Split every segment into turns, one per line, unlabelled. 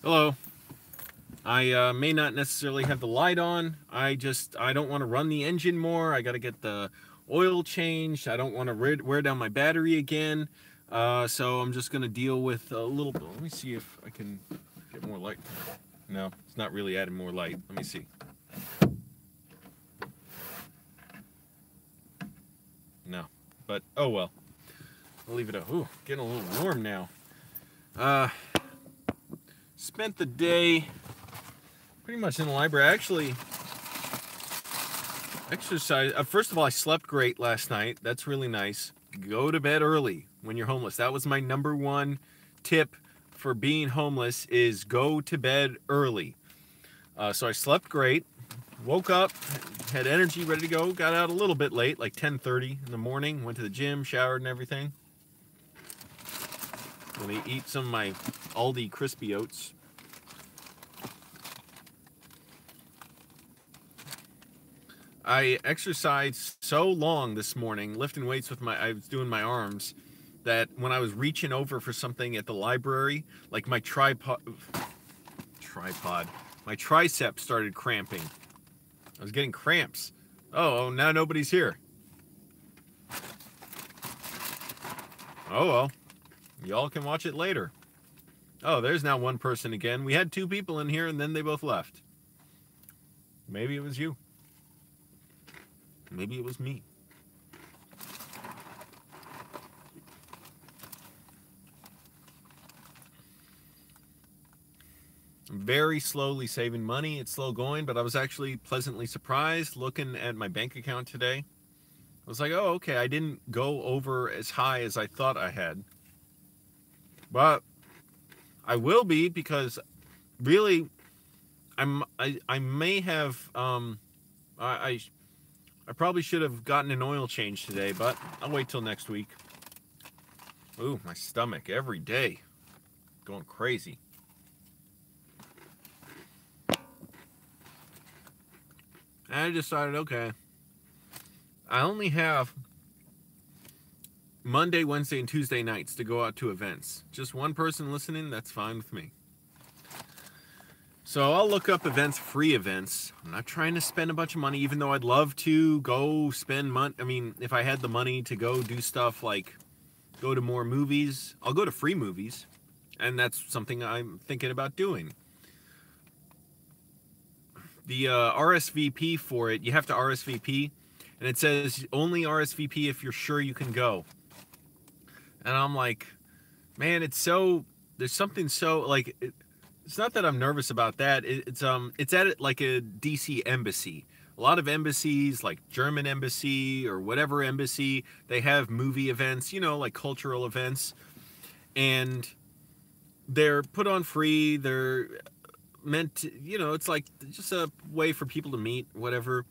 Hello. I may not necessarily have the light on. I don't want to run the engine more. I got to get the oil changed. I don't want to wear down my battery again. So I'm just going to deal with a little bit. Let me see if I can get more light. No, it's not really adding more light. Let me see. No, but oh well. I'll leave it up. Ooh, getting a little warm now. Spent the day pretty much in the library. I actually exercised. First of all, I slept great last night. That's really nice. Go to bed early when you're homeless. That was my number one tip for being homeless is go to bed early. So I slept great. Woke up, had energy, ready to go. Got out a little bit late, like 10:30 in the morning. Went to the gym, showered and everything. I'm gonna eat some of my Aldi crispy oats. I exercised so long this morning, lifting weights with I was doing my arms, that when I was reaching over for something at the library, like my my tricep started cramping. I was getting cramps. Oh, now nobody's here. Oh well, y'all can watch it later. Oh, there's now one person again. We had two people in here and then they both left. Maybe it was you. Maybe it was me. I'm very slowly saving money. It's slow going, but I was actually pleasantly surprised looking at my bank account today. I was like, oh, okay, I didn't go over as high as I thought I had. But I will be, because really I may have I probably should have gotten an oil change today, but I'll wait till next week. Ooh, my stomach every day. Going crazy. And I decided, okay, I only have Monday, Wednesday, and Tuesday nights to go out to events. Just one person listening, that's fine with me. So I'll look up events, free events. I'm not trying to spend a bunch of money, even though I'd love to go spend money. I mean, if I had the money to go do stuff like go to more movies, I'll go to free movies. And that's something I'm thinking about doing. The RSVP for it, you have to RSVP. And it says only RSVP if you're sure you can go. And I'm like, man, there's something so, like, it's not that I'm nervous about that. It's at like a DC embassy. A lot of embassies, like German embassy or whatever embassy, they have movie events, like cultural events. And they're put on free. They're meant to, it's like just a way for people to meet, whatever.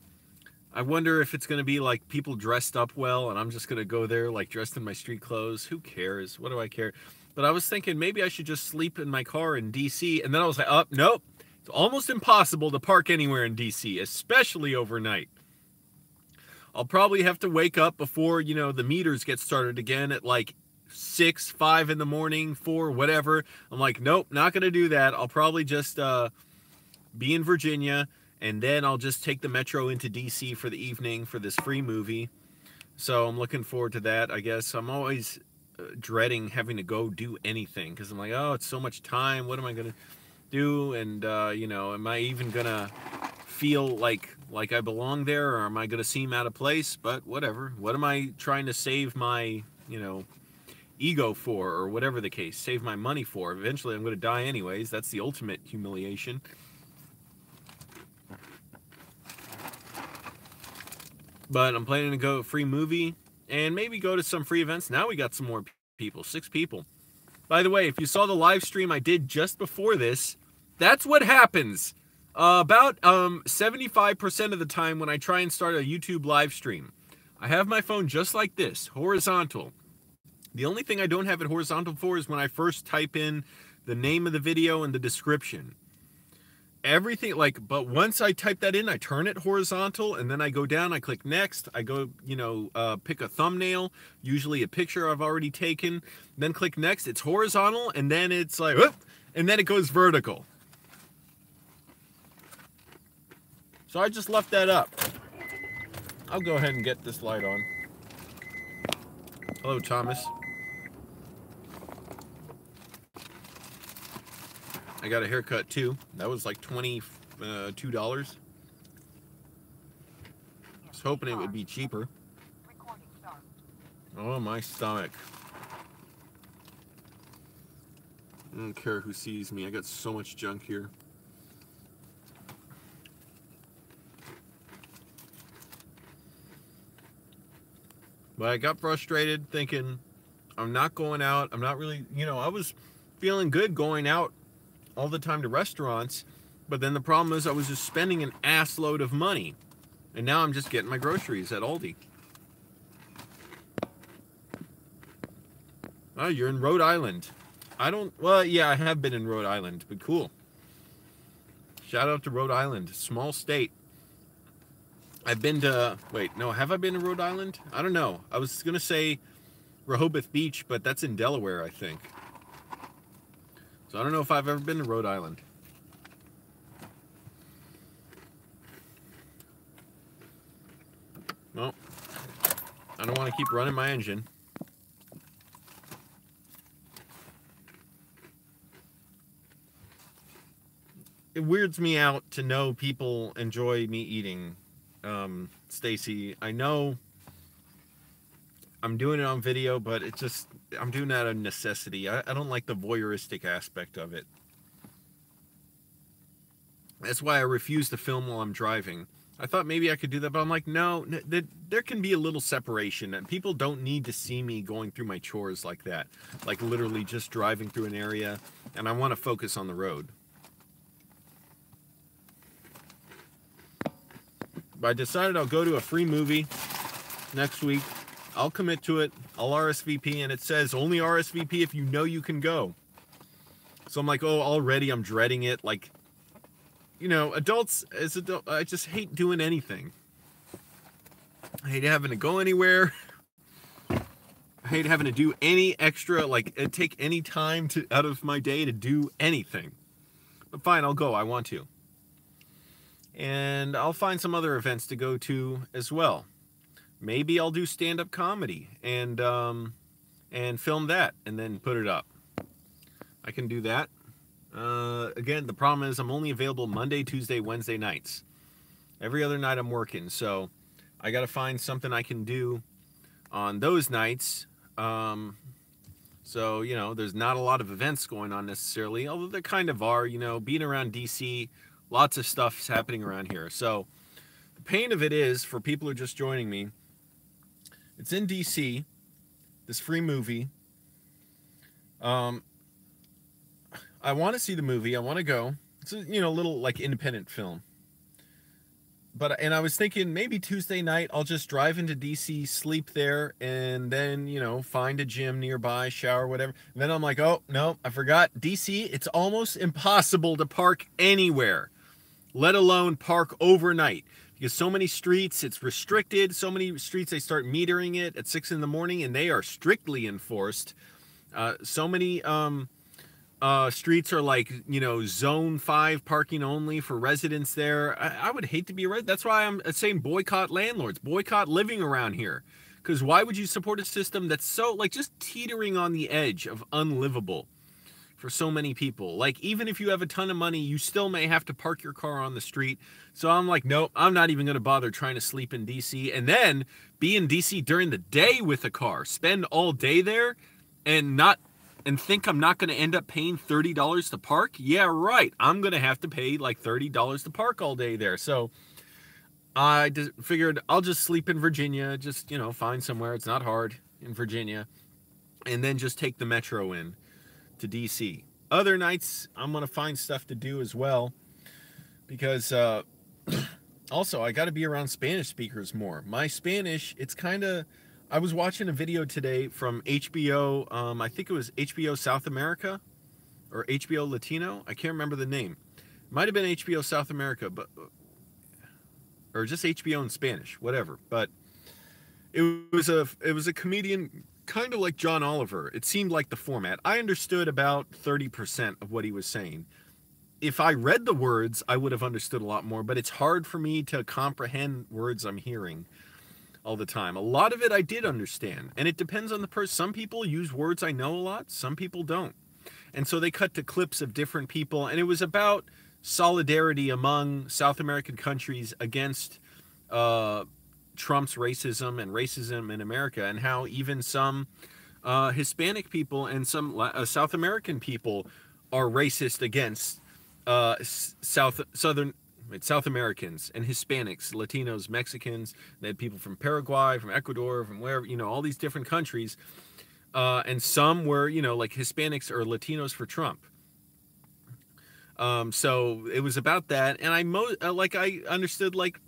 I wonder if it's going to be like people dressed up well and I'm just going to go there like dressed in my street clothes. Who cares? What do I care? But I was thinking maybe I should just sleep in my car in DC. And then I was like, nope. It's almost impossible to park anywhere in DC, especially overnight. I'll probably have to wake up before, the meters get started again at like 6, 5 in the morning, 4, whatever. I'm like, nope, not going to do that. I'll probably just be in Virginia, and then I'll just take the metro into DC for the evening for this free movie. So I'm looking forward to that, I guess. I'm always dreading having to go do anything, because I'm like, oh, it's so much time. What am I going to do? And, am I even going to feel like I belong there, or am I going to seem out of place? But whatever. What am I trying to save my, ego for, or whatever the case, save my money for? Eventually I'm going to die anyways. That's the ultimate humiliation. But I'm planning to go free movie and maybe go to some free events. Now we got some more people, 6 people. By the way, if you saw the live stream I did just before this, that's what happens. About 75% of the time when I try and start a YouTube live stream, I have my phone just like this, horizontal. The only thing I don't have it horizontal for is when I first type in the name of the video and the description. Everything, but once I type that in, I turn it horizontal, and then I go down, I click next, I go, pick a thumbnail, usually a picture I've already taken, then click next, it's horizontal, and then it's like, whoop, and then it goes vertical. So I just left that up. I'll go ahead and get this light on. Hello, Thomas. I got a haircut too. That was like $22. I was hoping it would be cheaper. Oh, my stomach. I don't care who sees me. I got so much junk here. But I got frustrated thinking, I'm not going out. I'm not really, I was feeling good going out all the time to restaurants. But then the problem is I was just spending an ass load of money. And now I'm just getting my groceries at Aldi. Oh, you're in Rhode Island. Well, yeah, I have been in Rhode Island, but cool. Shout out to Rhode Island, small state. I've been to, have I been to Rhode Island? I don't know. I was going to say Rehoboth Beach, but that's in Delaware, I think. So I don't know if I've ever been to Rhode Island. Well, I don't want to keep running my engine. It weirds me out to know people enjoy me eating, Stacy. I know I'm doing it on video, but I'm doing that out of necessity. I don't like the voyeuristic aspect of it. That's why I refuse to film while I'm driving. I thought maybe I could do that, but I'm like, no, there can be a little separation, and people don't need to see me going through my chores like that. Like literally just driving through an area, and I want to focus on the road. But I decided I'll go to a free movie next week. I'll commit to it. I'll RSVP, and it says only RSVP if you know you can go. So I'm like, oh, already I'm dreading it. Like, adults, I just hate doing anything. I hate having to go anywhere. I hate having to do any extra, take any time out of my day to do anything. But fine, I'll go. I want to. And I'll find some other events to go to as well. Maybe I'll do stand-up comedy and film that and then put it up. I can do that. Again, the problem is I'm only available Monday, Tuesday, Wednesday nights. Every other night I'm working, so I got to find something I can do on those nights. So, there's not a lot of events going on necessarily, although there kind of are, being around DC. Lots of stuff's happening around here. So the pain of it is, for people who are just joining me, it's in DC, this free movie. I want to see the movie. I want to go. It's a, little independent film. And I was thinking maybe Tuesday night I'll just drive into DC, sleep there, and then, find a gym nearby, shower, whatever. And then I'm like, oh, no, I forgot. DC, it's almost impossible to park anywhere, let alone park overnight. Because so many streets, it's restricted. So many streets, they start metering it at 6 in the morning, and they are strictly enforced. So many streets are zone 5 parking only for residents there. I would hate to be a resident. That's why I'm saying boycott landlords, boycott living around here. Because why would you support a system that's so, just teetering on the edge of unlivable for so many people? Even if you have a ton of money, you still may have to park your car on the street. So I'm like, nope, I'm not even going to bother trying to sleep in DC and then be in DC during the day with a car, spend all day there and think I'm not going to end up paying $30 to park? Yeah, right. I'm going to have to pay $30 to park all day there. So I just figured I'll just sleep in Virginia, just, find somewhere. It's not hard in Virginia. And then just take the metro in to DC. Other nights, I'm going to find stuff to do as well. Because also, I got to be around Spanish speakers more. My Spanish, it's kind of... I was watching a video today from HBO, I think it was HBO South America, or HBO Latino, I can't remember the name. Might have been HBO South America, or just HBO in Spanish, whatever. But it was a comedian kind of like John Oliver. It seemed like the format. I understood about 30% of what he was saying. If I read the words, I would have understood a lot more, but it's hard for me to comprehend words I'm hearing all the time. A lot of it I did understand, and it depends on the person. Some people use words I know a lot, some people don't. And so they cut to clips of different people, and it was about solidarity among South American countries against Trump's racism and racism in America, and how even some Hispanic people and some South American people are racist against South Americans and Hispanics, Latinos, Mexicans. They had people from Paraguay, from Ecuador, from wherever, all these different countries. And some were, like Hispanics or Latinos for Trump. So it was about that. And I understood, like,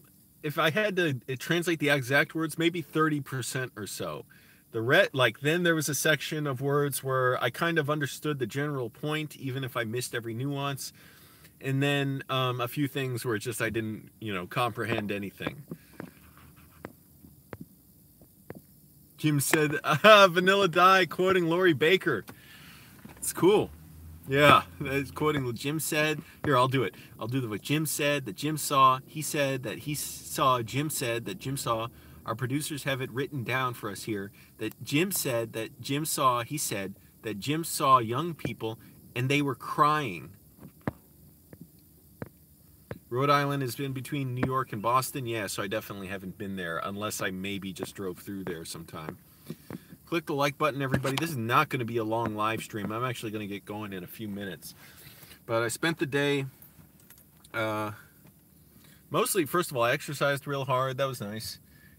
if I had to translate the exact words, maybe 30% or so. Then there was a section of words where I kind of understood the general point, even if I missed every nuance. And then a few things where just I didn't, comprehend anything. Jim said, Vanilla Die, quoting Lori Baker. It's cool. Yeah, that's quoting what Jim said. Here, I'll do it. I'll do what Jim said, that Jim saw. He said that he saw. Jim said that Jim saw. Our producers have it written down for us here. That Jim said that Jim saw. He said that Jim saw young people and they were crying. Rhode Island has been between New York and Boston. Yeah, so I definitely haven't been there unless I maybe just drove through there sometime. Click the like button, everybody. This is not going to be a long live stream. I'm actually going to get going in a few minutes. But I spent the day, mostly, first of all, I exercised real hard. That was nice.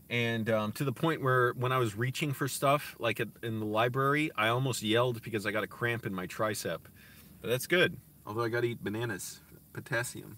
And to the point where when I was reaching for stuff, like in the library, I almost yelled because I got a cramp in my tricep. But that's good. Although I got to eat bananas, potassium.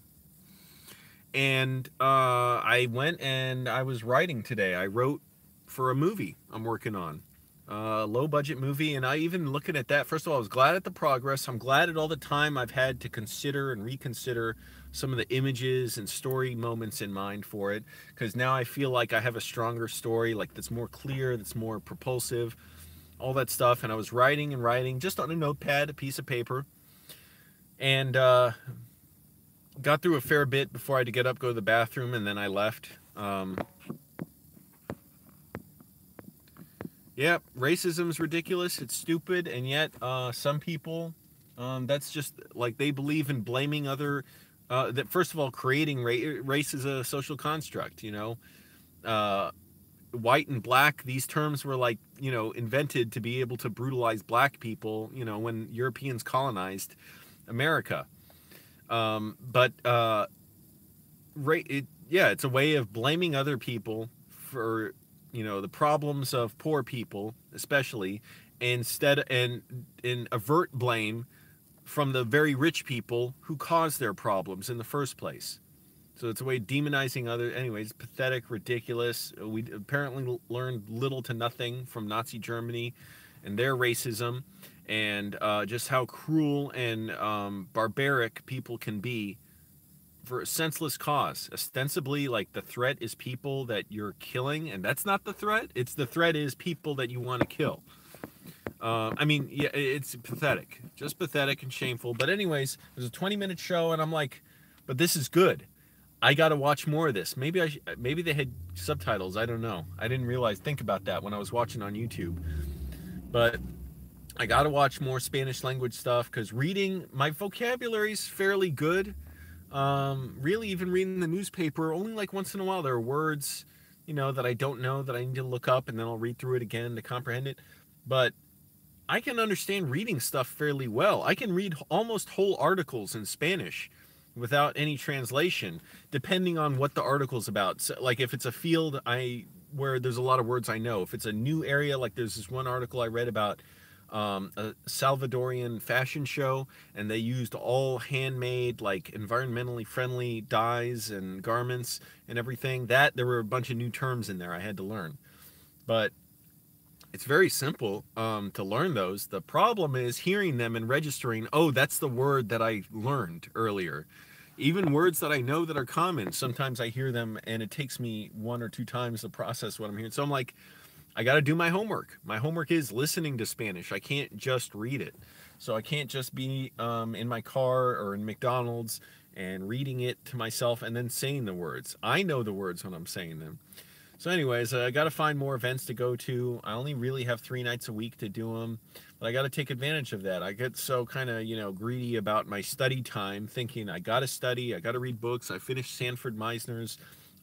And I went and I was writing today. I wrote for a movie I'm working on. Low budget movie, and I even looking at that, first of all, I was glad at the progress. I'm glad at all the time I've had to consider and reconsider some of the images and story moments in mind for it, because now I feel like I have a stronger story, like that's more clear, that's more propulsive, all that stuff. And I was writing and writing just on a notepad, a piece of paper, and got through a fair bit before I had to get up, go to the bathroom, and then I left. Yeah, racism's ridiculous. It's stupid, and yet some people, that's just like they believe in blaming other. That first of all, creating race is a social construct. White and black. These terms were like invented to be able to brutalize black people. When Europeans colonized America. It's a way of blaming other people for the problems of poor people, especially, and avert blame from the very rich people who caused their problems in the first place. So it's a way of demonizing others. Anyways, pathetic, ridiculous. We apparently learned little to nothing from Nazi Germany and their racism, and just how cruel and barbaric people can be for a senseless cause. Ostensibly, like, the threat is people that you're killing, and that's not the threat. The threat is people that you want to kill. It's pathetic. Just pathetic and shameful. But anyways, it was a 20-minute show, and I'm like, but this is good. I got to watch more of this. Maybe maybe they had subtitles. I don't know. I didn't think about that when I was watching on YouTube. But I got to watch more Spanish language stuff, because reading, my vocabulary's fairly good. Really, even reading the newspaper, only like once in a while there are words, that I don't know, that I need to look up, and then I'll read through it again to comprehend it. But I can understand reading stuff fairly well. I can read almost whole articles in Spanish without any translation, depending on what the article's about. So, like, if it's a field where there's a lot of words I know, if it's a new area, like there's this one article I read about a Salvadorian fashion show, and they used all handmade, like, environmentally friendly dyes and garments and everything. That there were a bunch of new terms in there I had to learn, but it's very simple to learn those. The problem is hearing them and registering, oh, that's the word that I learned earlier. Even words that I know that are common, sometimes I hear them and it takes me one or two times to process what I'm hearing. So I'm like, I got to do my homework. My homework is listening to Spanish. I can't just read it. So I can't just be in my car or in McDonald's and reading it to myself and then saying the words. I know the words when I'm saying them. So anyways, I got to find more events to go to. I only really have 3 nights a week to do them, but I got to take advantage of that. I get so kind of, greedy about my study time, thinking I got to study, I got to read books. I finished Sanford Meisner's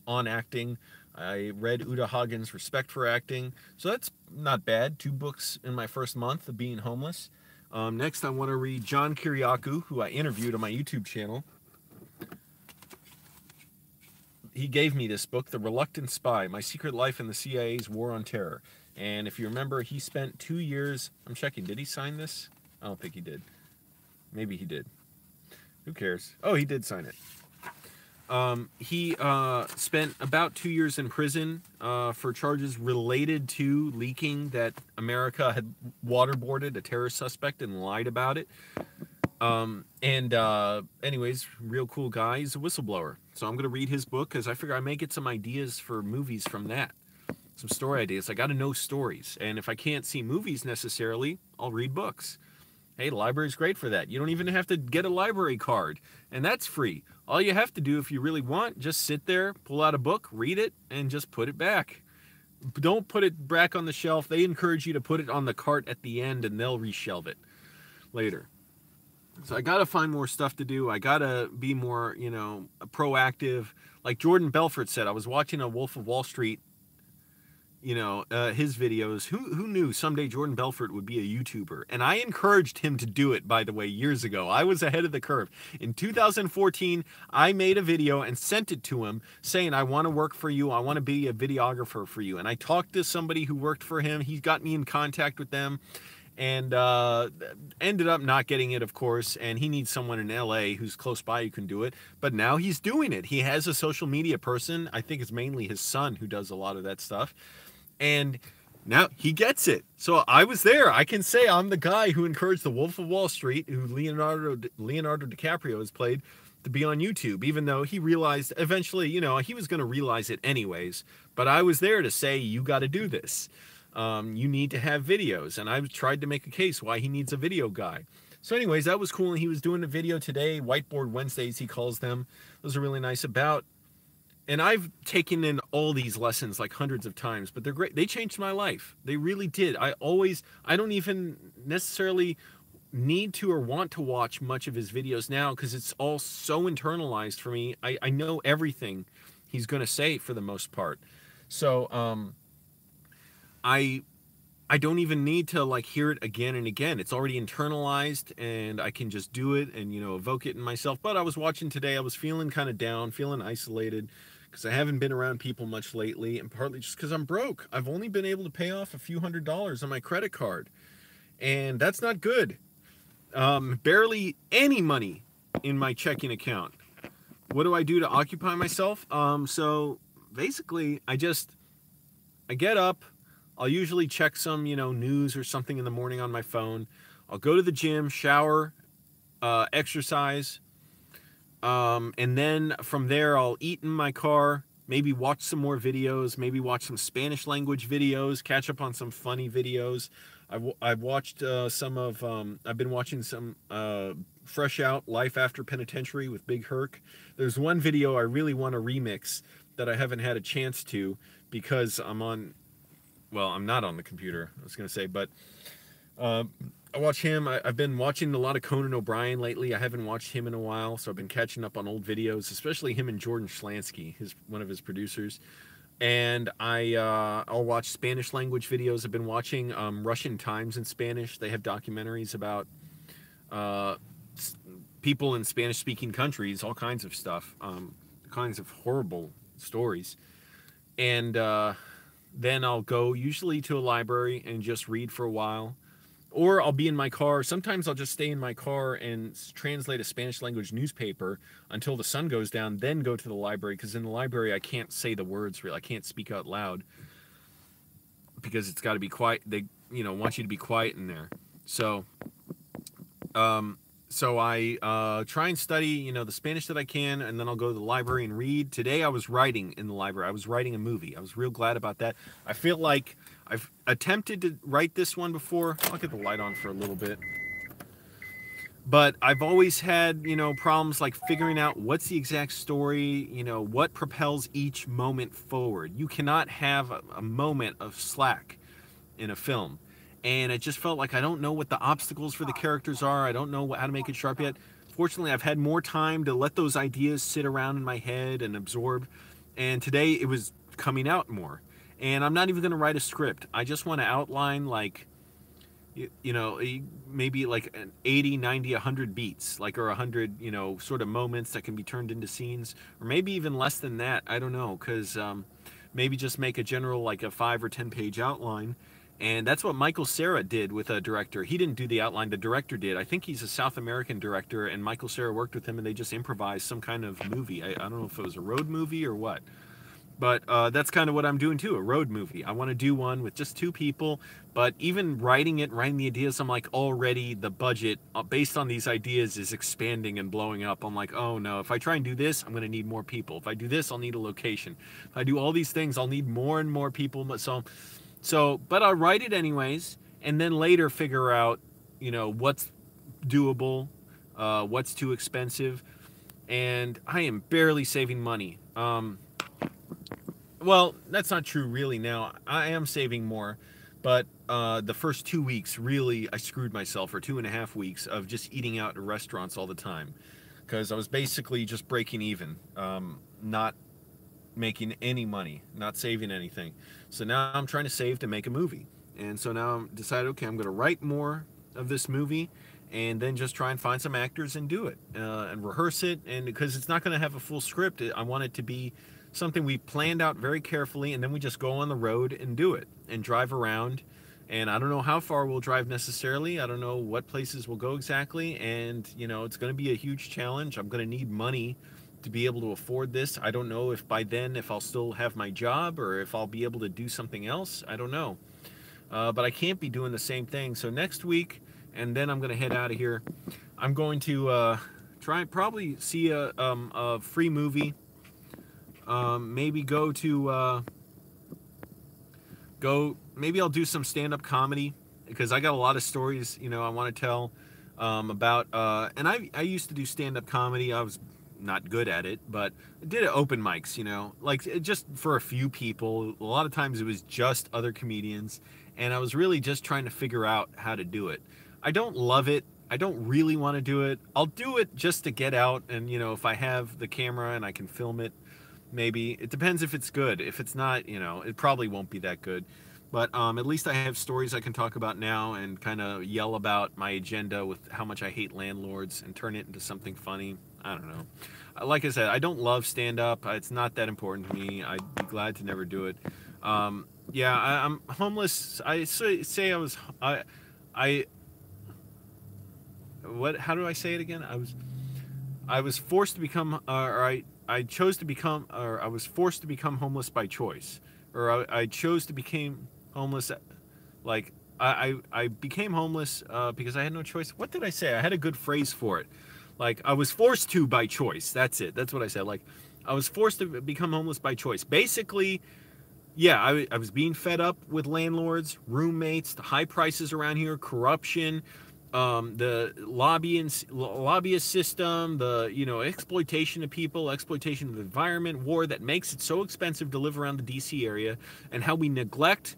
On Acting. I read Uta Hagen's Respect for Acting. So that's not bad. 2 books in my first month of being homeless. Next, I want to read John Kiriakou, who I interviewed on my YouTube channel. He gave me this book, The Reluctant Spy, My Secret Life in the CIA's War on Terror. And if you remember, he spent 2 years... I'm checking. Did he sign this? I don't think he did. Maybe he did. Who cares? Oh, he did sign it. He spent about 2 years in prison for charges related to leaking that America had waterboarded a terrorist suspect and lied about it. Anyways, real cool guy. He's a whistleblower. So I'm going to read his book because I figure I may get some ideas for movies from that. Some story ideas. I got to know stories. And if I can't see movies necessarily, I'll read books. Hey, the library's great for that. You don't even have to get a library card. And that's free. All you have to do if you really want, just sit there, pull out a book, read it, and just put it back. Don't put it back on the shelf. They encourage you to put it on the cart at the end and they'll reshelve it later. So I got to find more stuff to do. I got to be more, proactive. Like Jordan Belfort said, I was watching a Wolf of Wall Street, his videos. Who knew someday Jordan Belfort would be a YouTuber? And I encouraged him to do it, by the way, years ago. I was ahead of the curve. In 2014, I made a video and sent it to him saying, I want to work for you. I want to be a videographer for you. And I talked to somebody who worked for him. He got me in contact with them. And ended up not getting it, of course, and he needs someone in LA who's close by who can do it. But now he's doing it. He has a social media person. I think it's mainly his son who does a lot of that stuff. And now he gets it. So I was there. I can say I'm the guy who encouraged the Wolf of Wall Street, who Leonardo DiCaprio has played, to be on YouTube, even though he realized eventually, he was going to realize it anyways. But I was there to say, you got to do this. You need to have videos, and I've tried to make a case why he needs a video guy. So anyways, that was cool, and he was doing a video today, Whiteboard Wednesdays, he calls them. Those are really nice about, and I've taken in all these lessons like hundreds of times, but they're great. They changed my life. They really did. I don't even necessarily need to or want to watch much of his videos now because it's all so internalized for me. I know everything he's going to say for the most part. So, I don't even need to hear it again and again. It's already internalized and I can just do it and, evoke it in myself. But I was watching today, I was feeling kind of down, feeling isolated because I haven't been around people much lately, and partly just because I'm broke. I've only been able to pay off a few $100s on my credit card, and that's not good. Barely any money in my checking account. What do I do to occupy myself? So basically I get up. I'll usually check some, news or something in the morning on my phone. I'll go to the gym, shower, exercise, and then from there I'll eat in my car, maybe watch some more videos, maybe watch some Spanish language videos, catch up on some funny videos. I've watched I've been watching some Fresh Out, Life After Penitentiary with Big Herc. There's one video I really want to remix that I haven't had a chance to because I'm not on the computer, I was going to say, but I watch him. I've been watching a lot of Conan O'Brien lately. I haven't watched him in a while, so I've been catching up on old videos, especially him and Jordan Schlansky, one of his producers. And I'll watch Spanish language videos. I've been watching Russian Times in Spanish. They have documentaries about people in Spanish-speaking countries, all kinds of stuff, kinds of horrible stories. And then I'll go usually to a library and just read for a while. Or I'll be in my car. Sometimes I'll just stay in my car and translate a Spanish language newspaper until the sun goes down, then go to the library. Because in the library, I can't say the words really. I can't speak out loud because it's got to be quiet. They, want you to be quiet in there. So, I try and study, the Spanish that I can, and then I'll go to the library and read. Today I was writing in the library. I was writing a movie. I was real glad about that. I feel like I've attempted to write this one before. I'll get the light on for a little bit. But I've always had, you know, problems like figuring out what's the exact story, you know, what propels each moment forward. You cannot have a moment of slack in a film. And it just felt like I don't know what the obstacles for the characters are. I don't know how to make it sharp yet. Fortunately, I've had more time to let those ideas sit around in my head and absorb. And today it was coming out more. And I'm not even going to write a script. I just want to outline, like, you know, maybe like an 80, 90, 100 beats, like, or 100, you know, sort of moments that can be turned into scenes, or maybe even less than that. I don't know, because maybe just make a general, like a 5 or 10 page outline. And that's what Michael Cera did with a director. He didn't do the outline, the director did. I think he's a South American director, and Michael Cera worked with him, and they just improvised some kind of movie. I don't know if it was a road movie or what. But that's kind of what I'm doing too, a road movie. I want to do one with just 2 people, but even writing the ideas, I'm like, already the budget based on these ideas is expanding and blowing up. I'm like, oh no, if I try and do this, I'm going to need more people. If I do this, I'll need a location. If I do all these things, I'll need more and more people. But I'll write it anyways, and then later figure out, you know, what's doable, what's too expensive, and I am barely saving money. Well, that's not true really now. I am saving more, but the first 2 weeks, really, I screwed myself, or 2.5 weeks of just eating out at restaurants all the time, because I was basically just breaking even, not making any money, not saving anything. So now I'm trying to save to make a movie. And so now I'm decided, okay, I'm going to write more of this movie, and then just try and find some actors and do it, and rehearse it. And because it's not going to have a full script, I want it to be something we planned out very carefully, and then we just go on the road and do it and drive around. And I don't know how far we'll drive necessarily. I don't know what places we'll go exactly. And, you know, it's going to be a huge challenge. I'm going to need money to be able to afford this. I don't know if by then, if I'll still have my job or if I'll be able to do something else. I don't know. But I can't be doing the same thing. So next week, and then I'm going to head out of here, I'm going to probably see a free movie. Maybe go to, maybe I'll do some stand-up comedy, because I got a lot of stories, you know, I want to tell, about, and I used to do stand-up comedy. I was not good at it, but I did open mics, you know, like just for a few people. A lot of times it was just other comedians, and I was really just trying to figure out how to do it. I don't love it. I don't really want to do it. I'll do it just to get out, and, you know, if I have the camera and I can film it, maybe. It depends if it's good. If it's not, you know, it probably won't be that good. But at least I have stories I can talk about now and kind of yell about my agenda with how much I hate landlords and turn it into something funny. I don't know. Like I said, I don't love stand-up. It's not that important to me. I'd be glad to never do it. Yeah, I'm homeless. I say I was... What? How do I say it again? I was forced to become... I chose to become, or I was forced to become homeless by choice, or I chose to become homeless, like, I became homeless because I had no choice. What did I say? I had a good phrase for it. Like, I was forced to by choice. That's it. That's what I said. Like, I was forced to become homeless by choice. Basically, yeah, I was being fed up with landlords, roommates, the high prices around here, corruption, the lobbyist system, the, you know, exploitation of people, exploitation of the environment, war that makes it so expensive to live around the DC area, and how we neglect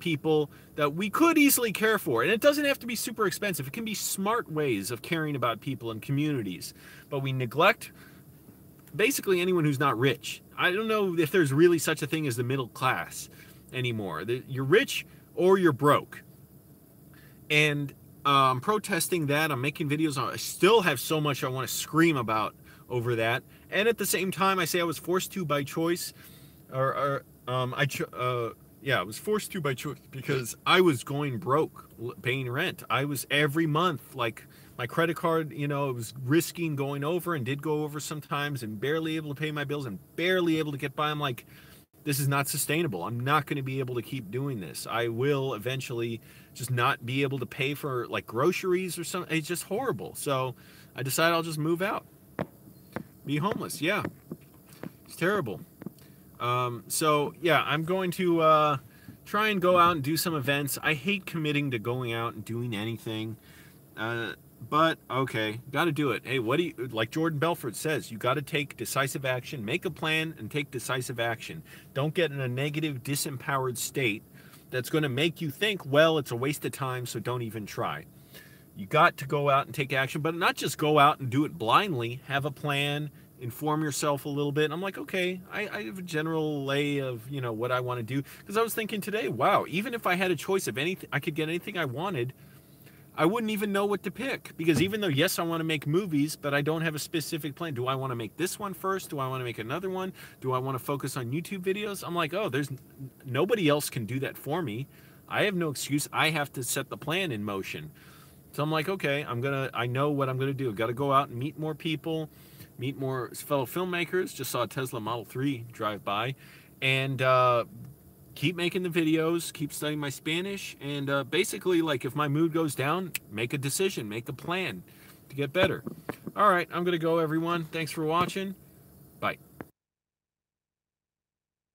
people that we could easily care for. And it doesn't have to be super expensive. It can be smart ways of caring about people and communities. But we neglect basically anyone who's not rich. I don't know if there's really such a thing as the middle class anymore. You're rich or you're broke. And I'm protesting that. I'm making videos. I still have so much I want to scream about over that. And at the same time, I say I was forced to by choice. Yeah, I was forced to by choice because I was going broke paying rent. I was every month, like, my credit card, you know, it was risking going over, and did go over sometimes, and barely able to pay my bills and barely able to get by. I'm like, this is not sustainable. I'm not going to be able to keep doing this. I will eventually just not be able to pay for, like, groceries or something. It's just horrible. So I decided I'll just move out. Be homeless. Yeah. It's terrible. So yeah, I'm going to try and go out and do some events. I hate committing to going out and doing anything. But okay, got to do it. Hey, what do you, like Jordan Belfort says, you got to take decisive action, make a plan and take decisive action. Don't get in a negative, disempowered state that's going to make you think, well, it's a waste of time, so don't even try. You got to go out and take action, but not just go out and do it blindly. Have a plan, inform yourself a little bit. And I'm like, okay, I have a general lay of, you know, what I want to do. Because I was thinking today, wow, even if I had a choice of anything, I could get anything I wanted, I wouldn't even know what to pick. Because even though, yes, I want to make movies, but I don't have a specific plan. Do I want to make this one first? Do I want to make another one? Do I want to focus on YouTube videos? I'm like, oh, there's nobody else can do that for me. I have no excuse. I have to set the plan in motion. So I'm like, okay, I know what I'm gonna do. Got to go out and meet more people, meet more fellow filmmakers. Just saw a Tesla Model 3 drive by, and keep making the videos, keep studying my Spanish, and basically, like, if my mood goes down, make a decision, make a plan to get better. All right, I'm gonna go, everyone. Thanks for watching. Bye.